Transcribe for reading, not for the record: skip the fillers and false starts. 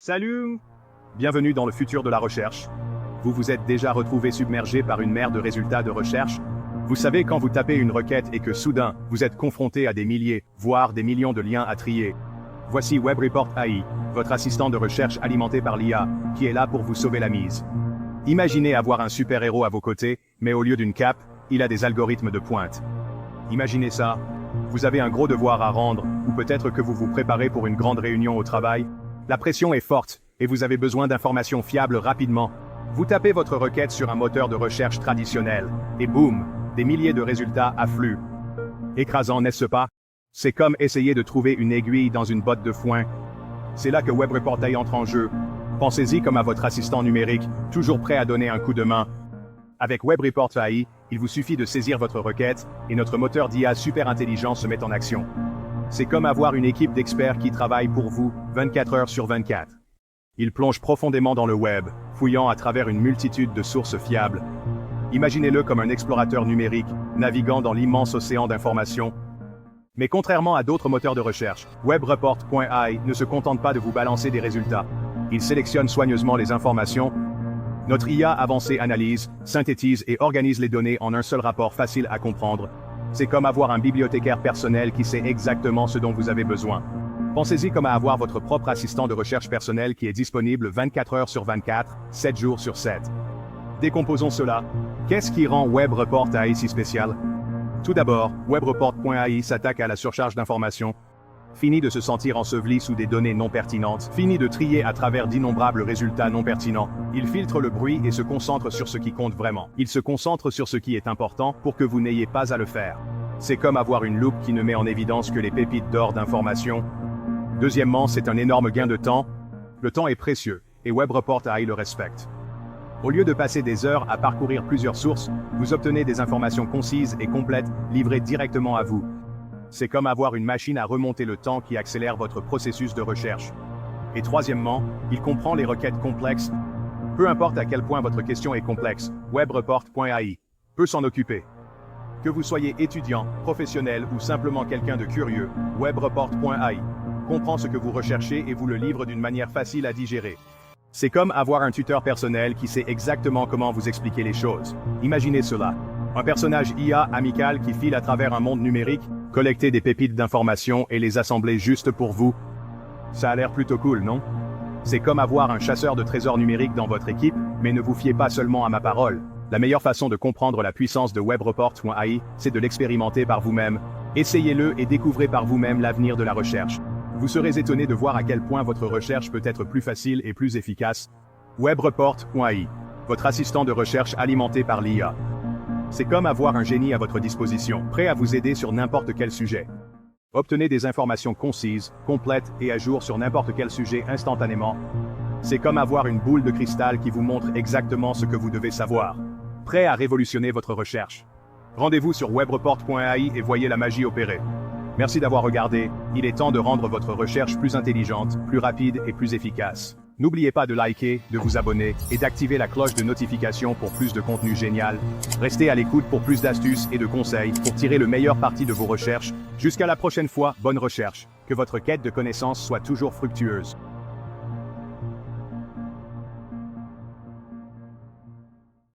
Salut! Bienvenue dans le futur de la recherche. Vous vous êtes déjà retrouvé submergé par une mer de résultats de recherche? Vous savez quand vous tapez une requête et que soudain, vous êtes confronté à des milliers, voire des millions de liens à trier. Voici WebReport AI, votre assistant de recherche alimenté par l'IA, qui est là pour vous sauver la mise. Imaginez avoir un super-héros à vos côtés, mais au lieu d'une cape, il a des algorithmes de pointe. Imaginez ça. Vous avez un gros devoir à rendre, ou peut-être que vous vous préparez pour une grande réunion au travail. La pression est forte, et vous avez besoin d'informations fiables rapidement. Vous tapez votre requête sur un moteur de recherche traditionnel, et boum, des milliers de résultats affluent. Écrasant, n'est-ce pas? C'est comme essayer de trouver une aiguille dans une botte de foin. C'est là que WebReport AI entre en jeu. Pensez-y comme à votre assistant numérique, toujours prêt à donner un coup de main. Avec WebReport AI, il vous suffit de saisir votre requête, et notre moteur d'IA super intelligent se met en action. C'est comme avoir une équipe d'experts qui travaille pour vous, 24 heures sur 24. Il plonge profondément dans le web, fouillant à travers une multitude de sources fiables. Imaginez-le comme un explorateur numérique, naviguant dans l'immense océan d'informations. Mais contrairement à d'autres moteurs de recherche, WebReport.ai ne se contente pas de vous balancer des résultats. Il sélectionne soigneusement les informations. Notre IA avancée analyse, synthétise et organise les données en un seul rapport facile à comprendre. C'est comme avoir un bibliothécaire personnel qui sait exactement ce dont vous avez besoin. Pensez-y comme à avoir votre propre assistant de recherche personnel qui est disponible 24 heures sur 24, 7 jours sur 7. Décomposons cela. Qu'est-ce qui rend WebReport AI si spécial? Tout d'abord, WebReport.ai s'attaque à la surcharge d'informations. Fini de se sentir enseveli sous des données non pertinentes, fini de trier à travers d'innombrables résultats non pertinents. Il filtre le bruit et se concentre sur ce qui compte vraiment. Il se concentre sur ce qui est important pour que vous n'ayez pas à le faire. C'est comme avoir une loupe qui ne met en évidence que les pépites d'or d'information. Deuxièmement, c'est un énorme gain de temps. Le temps est précieux, et WebReport AI le respecte. Au lieu de passer des heures à parcourir plusieurs sources, vous obtenez des informations concises et complètes, livrées directement à vous. C'est comme avoir une machine à remonter le temps qui accélère votre processus de recherche. Et troisièmement, il comprend les requêtes complexes. Peu importe à quel point votre question est complexe, WebReport.ai peut s'en occuper. Que vous soyez étudiant, professionnel ou simplement quelqu'un de curieux, WebReport.ai comprend ce que vous recherchez et vous le livre d'une manière facile à digérer. C'est comme avoir un tuteur personnel qui sait exactement comment vous expliquer les choses. Imaginez cela. Un personnage IA amical qui file à travers un monde numérique, collecter des pépites d'informations et les assembler juste pour vous. Ça a l'air plutôt cool, non? C'est comme avoir un chasseur de trésors numériques dans votre équipe, mais ne vous fiez pas seulement à ma parole. La meilleure façon de comprendre la puissance de WebReport.ai, c'est de l'expérimenter par vous-même. Essayez-le et découvrez par vous-même l'avenir de la recherche. Vous serez étonné de voir à quel point votre recherche peut être plus facile et plus efficace. WebReport.ai, votre assistant de recherche alimenté par l'IA. C'est comme avoir un génie à votre disposition, prêt à vous aider sur n'importe quel sujet. Obtenez des informations concises, complètes et à jour sur n'importe quel sujet instantanément. C'est comme avoir une boule de cristal qui vous montre exactement ce que vous devez savoir. Prêt à révolutionner votre recherche. Rendez-vous sur WebReport.ai et voyez la magie opérer. Merci d'avoir regardé. Il est temps de rendre votre recherche plus intelligente, plus rapide et plus efficace. N'oubliez pas de liker, de vous abonner et d'activer la cloche de notification pour plus de contenu génial. Restez à l'écoute pour plus d'astuces et de conseils pour tirer le meilleur parti de vos recherches. Jusqu'à la prochaine fois, bonne recherche. Que votre quête de connaissances soit toujours fructueuse.